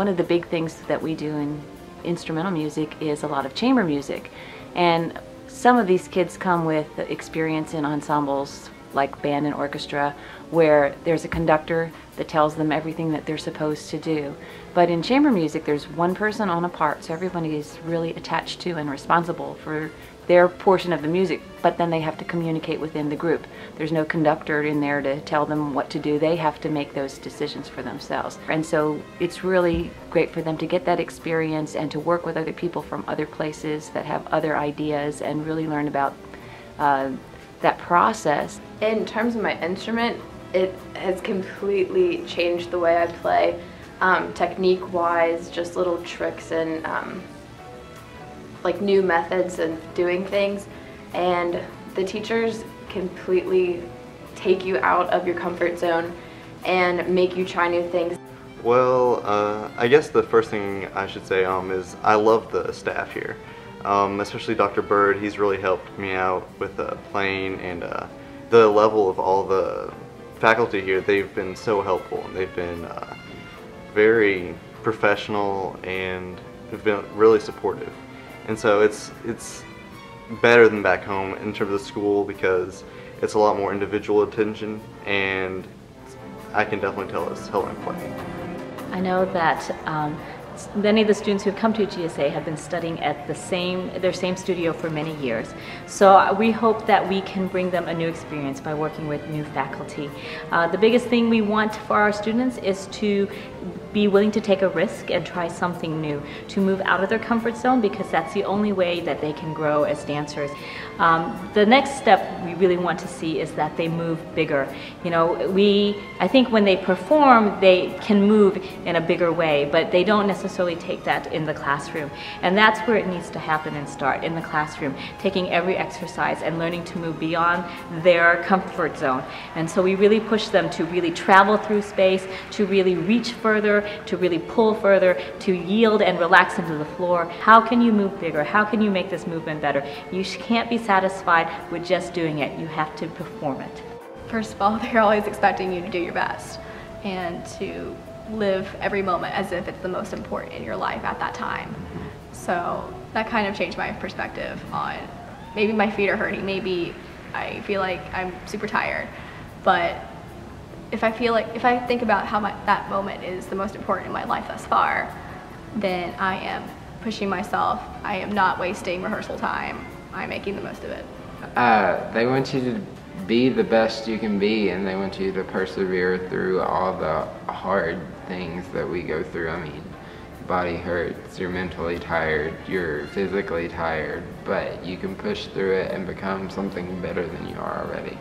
one of the big things that we do in instrumental music is a lot of chamber music. And some of these kids come with experience in ensembles like band and orchestra, where there's a conductor that tells them everything that they're supposed to do. But in chamber music, there's one person on a part, so everybody is really attached to and responsible for their portion of the music, but then they have to communicate within the group. There's no conductor in there to tell them what to do. They have to make those decisions for themselves. And so it's really great for them to get that experience and to work with other people from other places that have other ideas and really learn about that process. In terms of my instrument, it has completely changed the way I play. Technique-wise, just little tricks and like new methods of doing things, and the teachers completely take you out of your comfort zone and make you try new things. Well, I guess the first thing I should say is I love the staff here, especially Dr. Bird. He's really helped me out with playing, and the level of all the faculty here, they've been so helpful, and they've been very professional and have been really supportive. And so it's better than back home in terms of school, because it's a lot more individual attention, and I can definitely tell it's helping play. I know that many of the students who have come to GSA have been studying at their same studio for many years. So we hope that we can bring them a new experience by working with new faculty. The biggest thing we want for our students is to be willing to take a risk and try something new, to move out of their comfort zone, because that's the only way that they can grow as dancers. The next step we really want to see is that they move bigger. You know, I think when they perform, they can move in a bigger way, but they don't necessarily take that in the classroom. And that's where it needs to happen and start, in the classroom, taking every exercise and learning to move beyond their comfort zone. And so we really push them to really travel through space, to really reach further, to really pull further, to yield and relax into the floor. How can you move bigger? How can you make this movement better? You can't be satisfied with just doing it. You have to perform it. First of all, they're always expecting you to do your best and to live every moment as if it's the most important in your life at that time. So that kind of changed my perspective on, maybe my feet are hurting, maybe I feel like I'm super tired, but if I think about how that moment is the most important in my life thus far, then I am pushing myself. I am not wasting rehearsal time. I'm making the most of it. They want you to be the best you can be, and they want you to persevere through all the hard things that we go through. I mean, body hurts, you're mentally tired, you're physically tired, but you can push through it and become something better than you are already.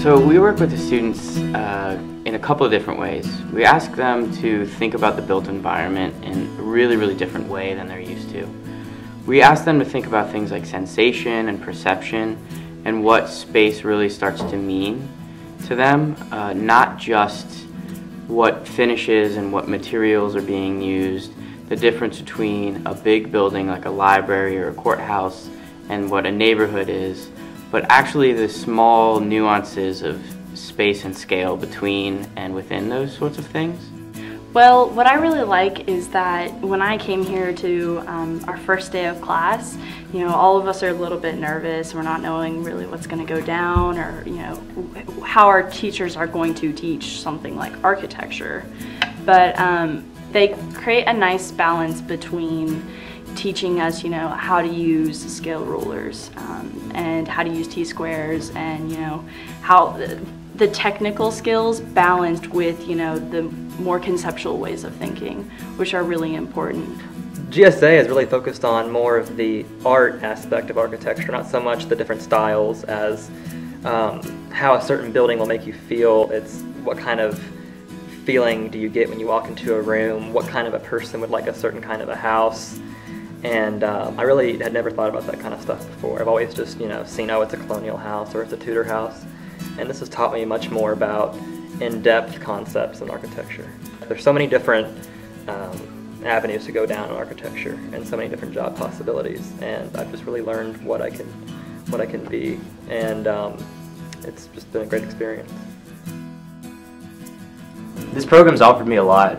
So we work with the students in a couple of different ways. We ask them to think about the built environment in a really different way than they're used to. We ask them to think about things like sensation and perception and what space really starts to mean to them, not just what finishes and what materials are being used, the difference between a big building like a library or a courthouse and what a neighborhood is, but actually the small nuances of space and scale between and within those sorts of things. Well, what I really like is that when I came here to our first day of class, you know, all of us are a little bit nervous. We're not knowing really what's going to go down, or, you know, how our teachers are going to teach something like architecture. But they create a nice balance between teaching us, you know, how to use scale rulers and how to use T-squares, and, you know, how the technical skills balanced with, you know, the more conceptual ways of thinking, which are really important. GSA is really focused on more of the art aspect of architecture, not so much the different styles as how a certain building will make you feel. It's what kind of feeling do you get when you walk into a room, what kind of a person would like a certain kind of a house. And I really had never thought about that kind of stuff before. I've always just, you know, seen, oh, it's a colonial house or it's a Tudor house. And this has taught me much more about in-depth concepts in architecture. There's so many different avenues to go down in architecture and so many different job possibilities, and I've just really learned what I can be, and it's just been a great experience. This program's offered me a lot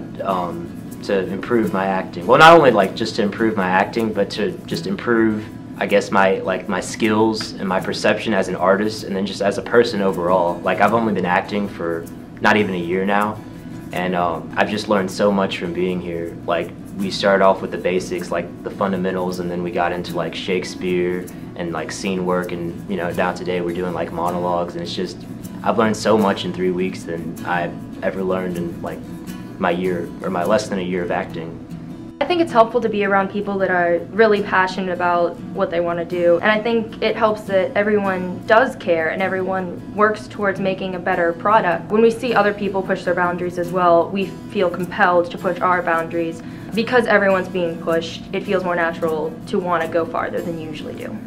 to improve my acting. Well, not only like just to improve my acting, but to just improve, I guess, my skills and my perception as an artist, and then just as a person overall. Like, I've only been acting for not even a year now, and I've just learned so much from being here. Like, we started off with the basics, like the fundamentals, and then we got into like Shakespeare and like scene work, and you know, down today we're doing like monologues, and it's just, I've learned so much in 3 weeks than I've ever learned in like my year, or my less than a year of acting. I think it's helpful to be around people that are really passionate about what they want to do, and I think it helps that everyone does care and everyone works towards making a better product. When we see other people push their boundaries as well, we feel compelled to push our boundaries. Because everyone's being pushed, it feels more natural to want to go farther than you usually do.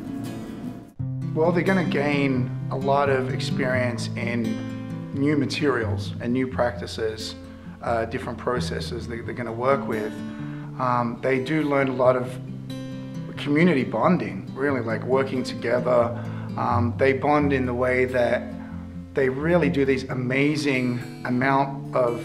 Well, they're going to gain a lot of experience in new materials and new practices, different processes that they're going to work with. They do learn a lot of community bonding, really, like working together. They bond in the way that they really do these amazing amount of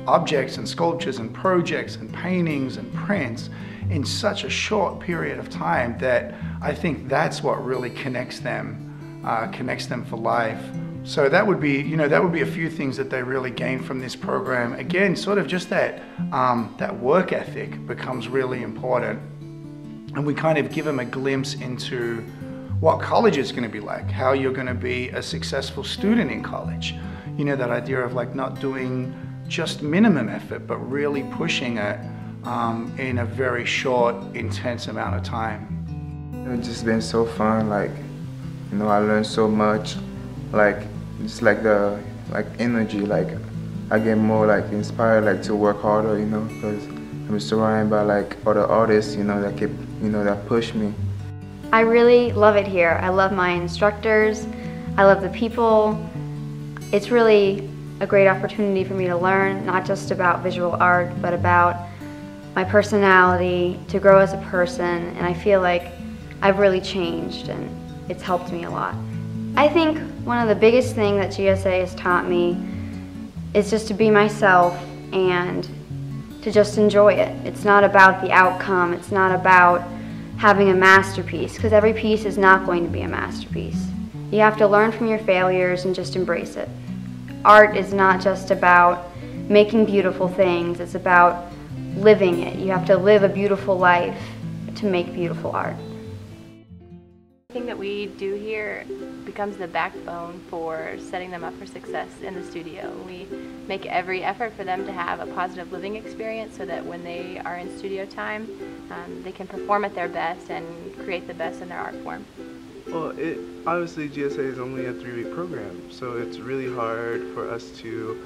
objects and sculptures and projects and paintings and prints in such a short period of time that I think that's what really connects them for life. So that would be, you know, that would be a few things that they really gain from this program. Again, sort of just that that work ethic becomes really important, and we kind of give them a glimpse into what college is going to be like, how you're going to be a successful student in college. You know, that idea of like not doing just minimum effort, but really pushing it in a very short, intense amount of time. It's just been so fun. Like, you know, I learned so much. Like, just like the energy. Like, I get more like inspired, like to work harder. You know, because I'm surrounded by like other artists. You know, that keep, you know, that push me. I really love it here. I love my instructors. I love the people. It's really a great opportunity for me to learn, not just about visual art, but about my personality, to grow as a person, and I feel like I've really changed, and it's helped me a lot. I think one of the biggest things that GSA has taught me is just to be myself and to just enjoy it. It's not about the outcome, it's not about having a masterpiece, because every piece is not going to be a masterpiece. You have to learn from your failures and just embrace it. Art is not just about making beautiful things, it's about living it. You have to live a beautiful life to make beautiful art. Everything that we do here becomes the backbone for setting them up for success in the studio. We make every effort for them to have a positive living experience so that when they are in studio time, they can perform at their best and create the best in their art form. Well, obviously GSA is only a 3-week program, so it's really hard for us to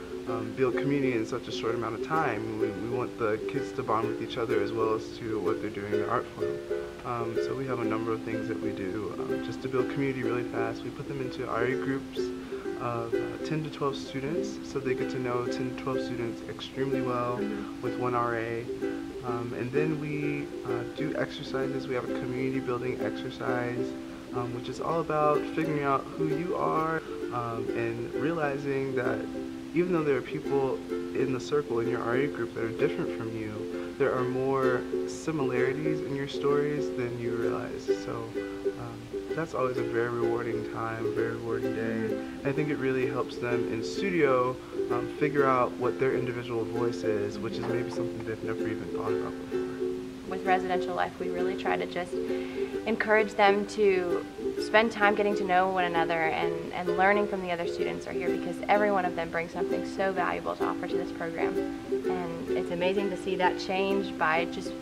build community in such a short amount of time. We want the kids to bond with each other as well as to what they're doing in their art form. So we have a number of things that we do just to build community really fast. We put them into RA groups of 10 to 12 students, so they get to know 10 to 12 students extremely well with one RA. And then we do exercises. We have a community building exercise, which is all about figuring out who you are and realizing that even though there are people in the circle in your RA group that are different from you, there are more similarities in your stories than you realize. So that's always a very rewarding time, a very rewarding day. And I think it really helps them in studio figure out what their individual voice is, which is maybe something they've never even thought about before. With residential life, we really try to just encourage them to spend time getting to know one another and learning from the other students are here, because every one of them brings something so valuable to offer to this program. And it's amazing to see that change by just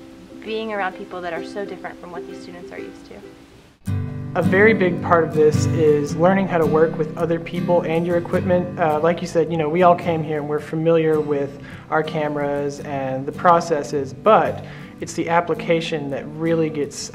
being around people that are so different from what these students are used to. A very big part of this is learning how to work with other people and your equipment. Like you said, you know, we all came here and we're familiar with our cameras and the processes, but it's the application that really gets,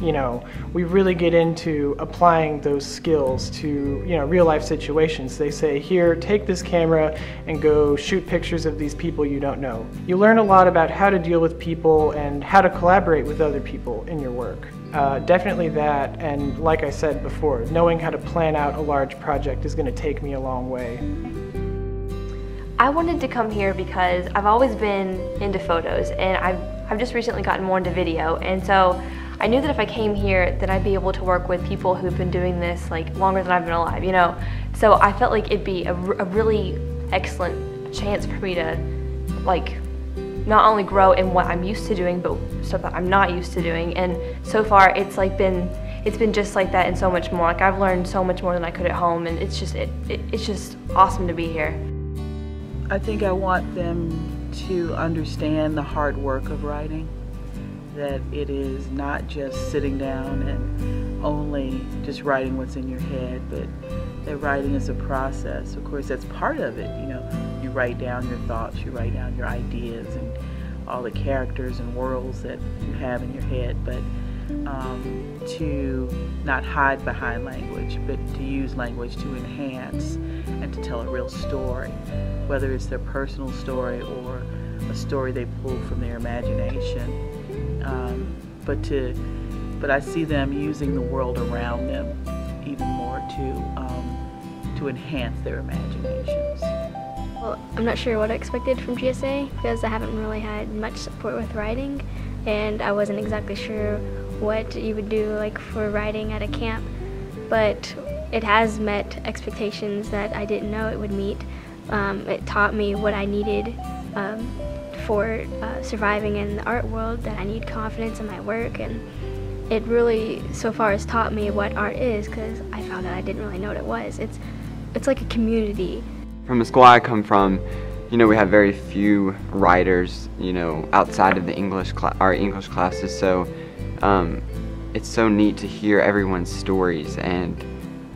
you know, we really get into applying those skills to, you know, real life situations. They say, here, take this camera and go shoot pictures of these people you don't know. You learn a lot about how to deal with people and how to collaborate with other people in your work. Definitely that, and like I said before, knowing how to plan out a large project is going to take me a long way. I wanted to come here because I've always been into photos, and I've just recently gotten more into video, and so I knew that if I came here that I'd be able to work with people who've been doing this like longer than I've been alive, you know. So I felt like it'd be a really excellent chance for me to like not only grow in what I'm used to doing, but stuff that I'm not used to doing. And so far it's been just like that and so much more. Like I've learned so much more than I could at home, and it's just awesome to be here. I think I want them to understand the hard work of writing, that it is not just sitting down and only just writing what's in your head, but that writing is a process. Of course, that's part of it. You know, you write down your thoughts, you write down your ideas and all the characters and worlds that you have in your head, but to not hide behind language, but to use language to enhance and to tell a real story, whether it's their personal story or a story they pull from their imagination. But I see them using the world around them even more to enhance their imaginations. Well, I'm not sure what I expected from GSA because I haven't really had much support with writing, and I wasn't exactly sure what you would do like for writing at a camp, but it has met expectations that I didn't know it would meet. It taught me what I needed for surviving in the art world, that I need confidence in my work, and it really so far has taught me what art is, because I found out I didn't really know what it was. It's like a community. From the school I come from, you know, we have very few writers, you know, outside of the our English classes, so it's so neat to hear everyone's stories and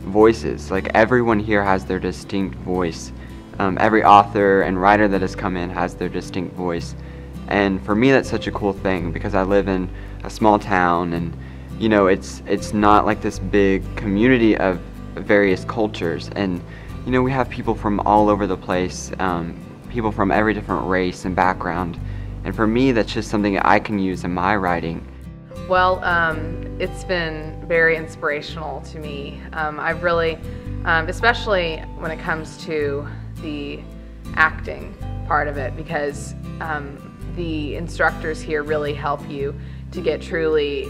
voices. Like everyone here has their distinct voice. Every author and writer that has come in has their distinct voice, and for me that's such a cool thing because I live in a small town, and you know it's not like this big community of various cultures, and you know we have people from all over the place, people from every different race and background, and for me that's just something that I can use in my writing. Well, it's been very inspirational to me. I've really, especially when it comes to the acting part of it, because the instructors here really help you to get truly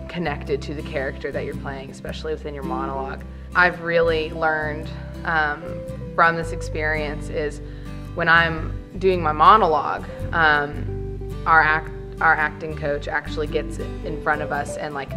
connected to the character that you're playing, especially within your monologue. I've really learned from this experience is when I'm doing my monologue, our acting coach actually gets in front of us and like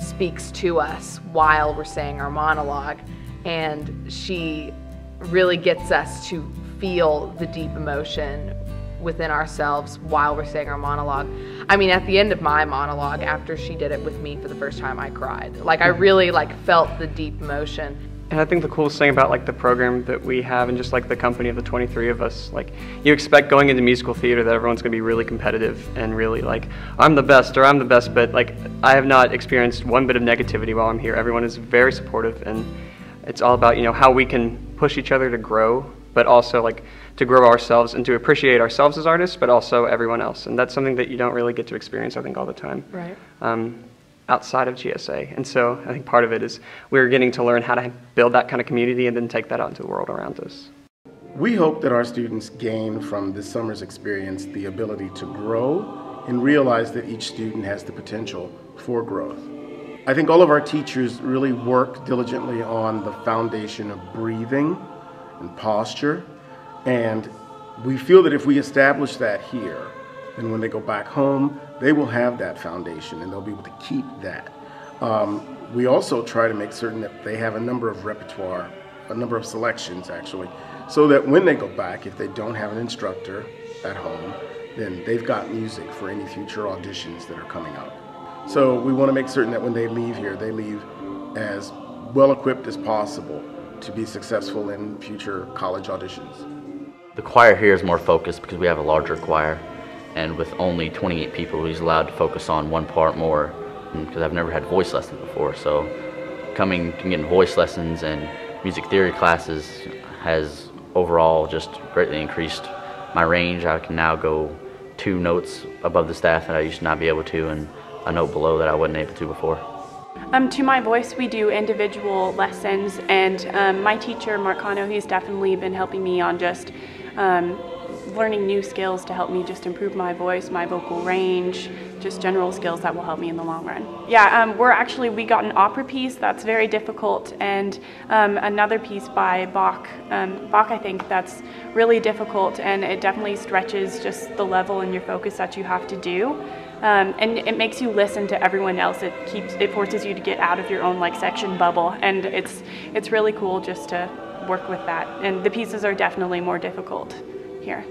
speaks to us while we're saying our monologue, and she really gets us to feel the deep emotion within ourselves while we're saying our monologue. I mean, at the end of my monologue, after she did it with me for the first time, I cried. Like I really felt the deep emotion. And I think the coolest thing about like the program that we have and just like the company of the 23 of us, like you expect going into musical theater that everyone's going to be really competitive and really like, I'm the best or I'm the best, but like I have not experienced one bit of negativity while I'm here. Everyone is very supportive, and it's all about, you know, how we can push each other to grow, but also like to grow ourselves and to appreciate ourselves as artists, but also everyone else. And that's something that you don't really get to experience, I think, all the time. Right. Outside of GSA. And so I think part of it is we're getting to learn how to build that kind of community and then take that out into the world around us. We hope that our students gain from this summer's experience the ability to grow and realize that each student has the potential for growth. I think all of our teachers really work diligently on the foundation of breathing and posture, and we feel that if we establish that here, then when they go back home, they will have that foundation and they'll be able to keep that. We also try to make certain that they have a number of repertoire, a number of selections actually, so that when they go back, if they don't have an instructor at home, then they've got music for any future auditions that are coming up. So we want to make certain that when they leave here, they leave as well equipped as possible to be successful in future college auditions. The choir here is more focused because we have a larger choir, and with only 28 people, he's allowed to focus on one part more, because I've never had voice lessons before. So coming and getting voice lessons and music theory classes has overall just greatly increased my range. I can now go 2 notes above the staff that I used to not be able to, and a note below that I wasn't able to before. To my voice, we do individual lessons, and my teacher, Mark Cano, he's definitely been helping me on just learning new skills to help me just improve my voice, my vocal range, just general skills that will help me in the long run. Yeah, we got an opera piece that's very difficult, and another piece by Bach. Bach, I think that's really difficult, and it definitely stretches just the level and your focus that you have to do. And it makes you listen to everyone else. It forces you to get out of your own section bubble, and it's really cool just to work with that. And the pieces are definitely more difficult here.